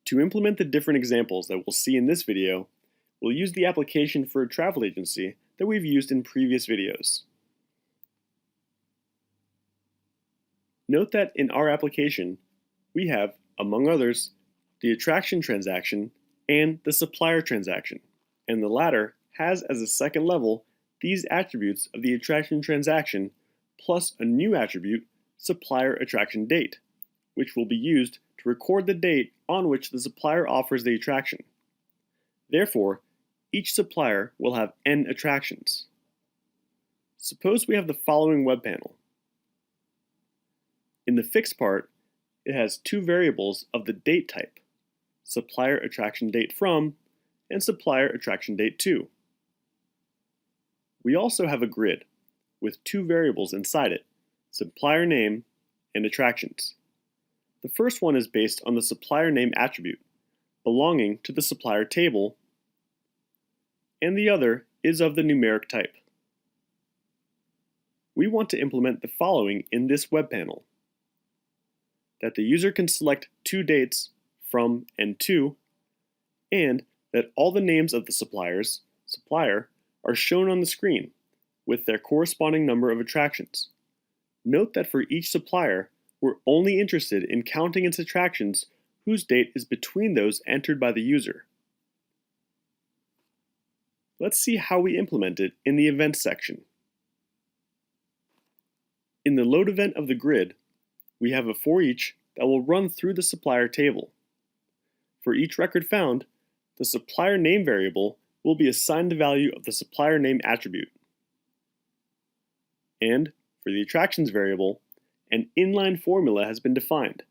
To implement the different examples that we'll see in this video, we'll use the application for a travel agency that we've used in previous videos. Note that in our application, we have, among others, the attraction transaction and the supplier transaction, and the latter has as a second level these attributes of the attraction transaction plus a new attribute, supplier attraction date, which will be used to record the date on which the supplier offers the attraction. Therefore, each supplier will have n attractions. Suppose we have the following web panel. In the fixed part, it has two variables of the date type, supplier attraction date from and supplier attraction date to. We also have a grid with two variables inside it, supplier name and attractions. The first one is based on the supplier name attribute, belonging to the supplier table, and the other is of the numeric type. We want to implement the following in this web panel: that the user can select two dates, from and to, and that all the names of the supplier are shown on the screen with their corresponding number of attractions. Note that for each supplier, we're only interested in counting its attractions whose date is between those entered by the user. Let's see how we implement it in the events section. In the load event of the grid, we have a for each that will run through the supplier table. For each record found, the supplier name variable will be assigned the value of the supplier name attribute. And for the attractions variable, an inline formula has been defined,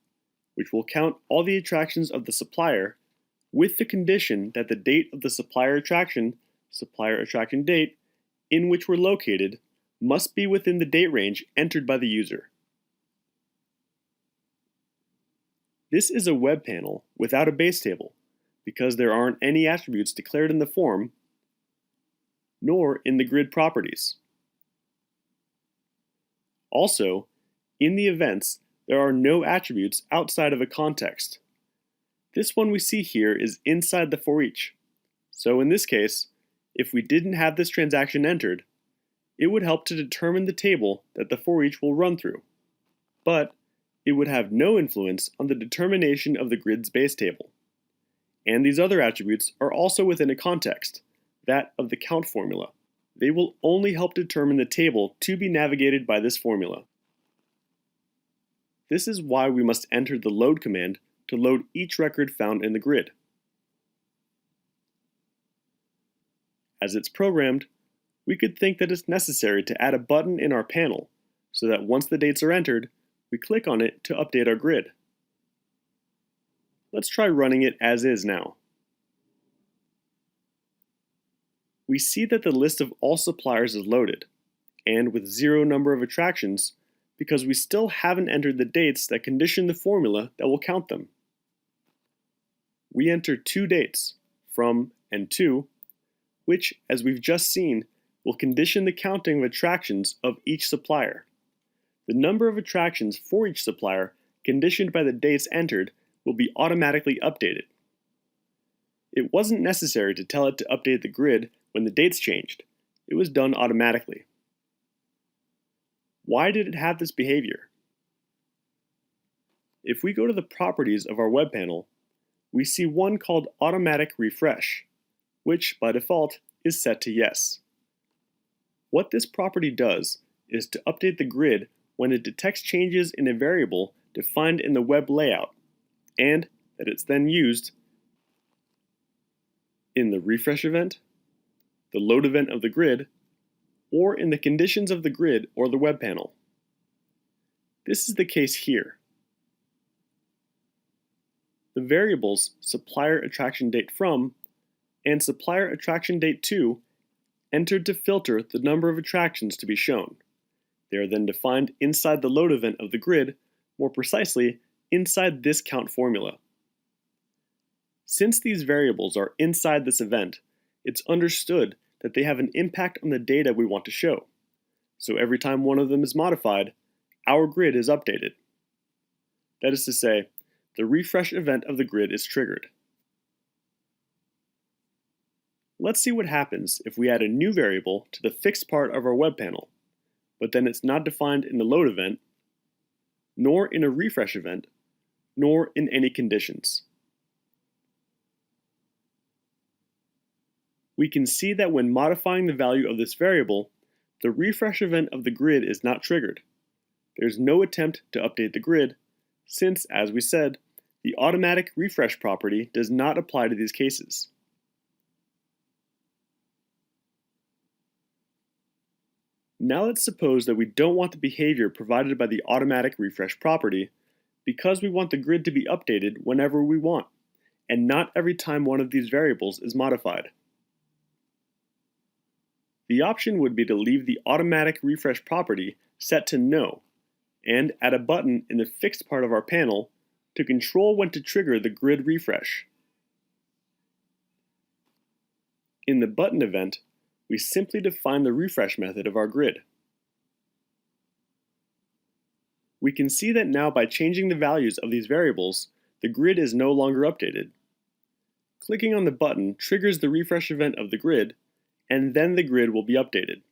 which will count all the attractions of the supplier with the condition that the date of the supplier attraction date, in which we're located, must be within the date range entered by the user. This is a web panel without a base table, because there aren't any attributes declared in the form, nor in the grid properties. Also, in the events, there are no attributes outside of a context. This one we see here is inside the for each. So in this case, if we didn't have this transaction entered, it would help to determine the table that the for each will run through. But it would have no influence on the determination of the grid's base table. And these other attributes are also within a context, that of the count formula. They will only help determine the table to be navigated by this formula. This is why we must enter the load command to load each record found in the grid. As it's programmed, we could think that it's necessary to add a button in our panel so that once the dates are entered, we click on it to update our grid. Let's try running it as is now. We see that the list of all suppliers is loaded, and with zero number of attractions, because we still haven't entered the dates that condition the formula that will count them. We enter two dates, from and to, which, as we've just seen, will condition the counting of attractions of each supplier. The number of attractions for each supplier, conditioned by the dates entered, will be automatically updated. It wasn't necessary to tell it to update the grid when the dates changed. It was done automatically. Why did it have this behavior? If we go to the properties of our web panel, we see one called Automatic Refresh, which by default is set to yes. What this property does is to update the grid when it detects changes in a variable defined in the web layout, and that it's then used in the refresh event, the load event of the grid, or in the conditions of the grid or the web panel. This is the case here. The variables supplier attraction date from and supplier attraction date to entered to filter the number of attractions to be shown. They are then defined inside the load event of the grid, more precisely inside this count formula. Since these variables are inside this event, it's understood that they have an impact on the data we want to show. So every time one of them is modified, our grid is updated. That is to say, the refresh event of the grid is triggered. Let's see what happens if we add a new variable to the fixed part of our web panel, but then it's not defined in the load event, nor in a refresh event, nor in any conditions. We can see that when modifying the value of this variable, the refresh event of the grid is not triggered. There's no attempt to update the grid, since, as we said, the automatic refresh property does not apply to these cases. Now let's suppose that we don't want the behavior provided by the automatic refresh property because we want the grid to be updated whenever we want, and not every time one of these variables is modified. The option would be to leave the automatic refresh property set to no, and add a button in the fixed part of our panel to control when to trigger the grid refresh. In the button event, we simply define the refresh method of our grid. We can see that now by changing the values of these variables, the grid is no longer updated. Clicking on the button triggers the refresh event of the grid, and then the grid will be updated.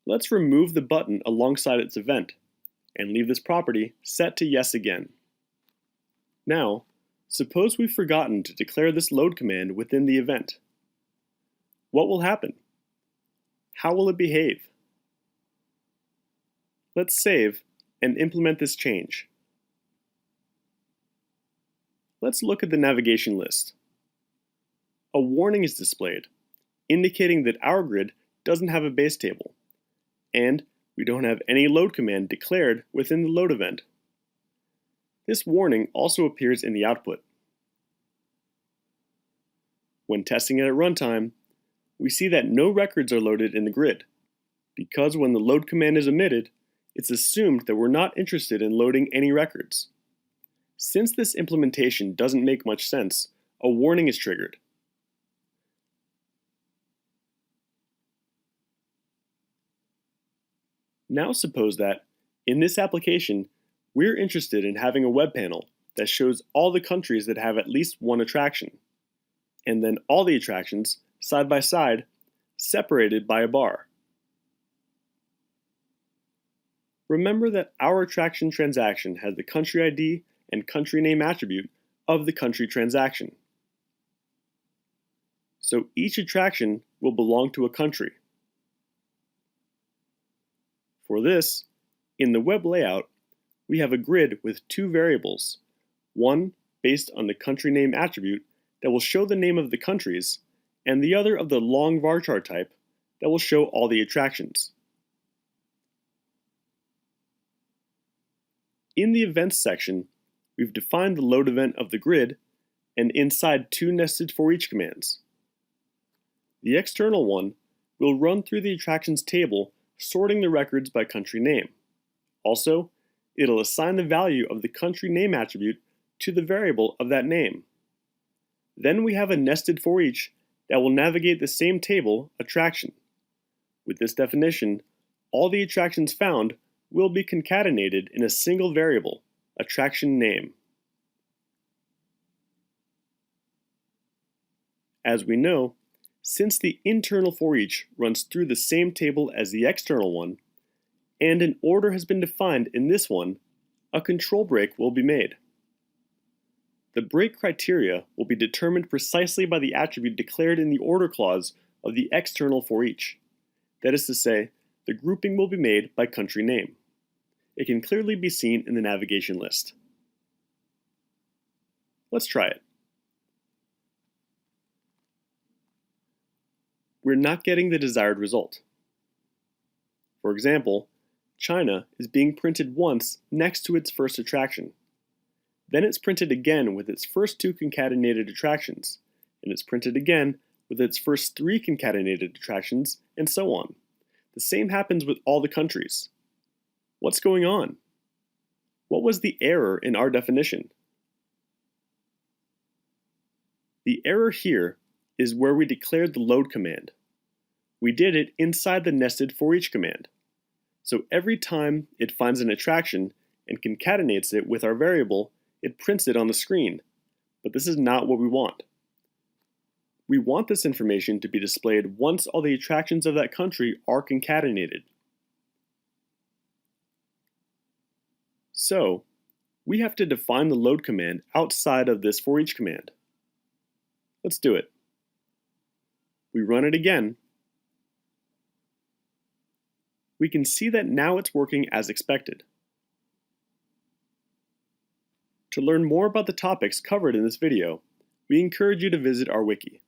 Let's remove the button alongside its event, and leave this property set to yes again. Now, suppose we've forgotten to declare this load command within the event. What will happen? How will it behave? Let's save and implement this change. Let's look at the navigation list. A warning is displayed, indicating that our grid doesn't have a base table, and we don't have any load command declared within the load event. This warning also appears in the output. When testing it at runtime, we see that no records are loaded in the grid, because when the load command is omitted, it's assumed that we're not interested in loading any records. Since this implementation doesn't make much sense, a warning is triggered. Now suppose that, in this application, we're interested in having a web panel that shows all the countries that have at least one attraction, and then all the attractions, side by side, separated by a bar. Remember that our attraction transaction has the country ID and country name attribute of the country transaction. So each attraction will belong to a country. For this, in the web layout, we have a grid with two variables, one based on the country name attribute that will show the name of the countries, and the other of the long varchar type that will show all the attractions. In the events section, we've defined the load event of the grid and inside two nested for each commands. The external one will run through the attractions table, sorting the records by country name. Also, it'll assign the value of the country name attribute to the variable of that name. Then we have a nested for each that will navigate the same table, attraction. With this definition, all the attractions found will be concatenated in a single variable, attraction name. As we know, since the internal for each runs through the same table as the external one, and an order has been defined in this one, a control break will be made. The break criteria will be determined precisely by the attribute declared in the order clause of the external for each. That is to say, the grouping will be made by country name. It can clearly be seen in the navigation list. Let's try it. We're not getting the desired result. For example, China is being printed once next to its first attraction. Then it's printed again with its first two concatenated attractions, and it's printed again with its first three concatenated attractions, and so on. The same happens with all the countries. What's going on? What was the error in our definition? The error here is where we declared the load command. We did it inside the nested for each command. So every time it finds an attraction and concatenates it with our variable, it prints it on the screen. But this is not what we want. We want this information to be displayed once all the attractions of that country are concatenated. So, we have to define the load command outside of this for each command. Let's do it. We run it again. We can see that now it's working as expected. To learn more about the topics covered in this video, we encourage you to visit our wiki.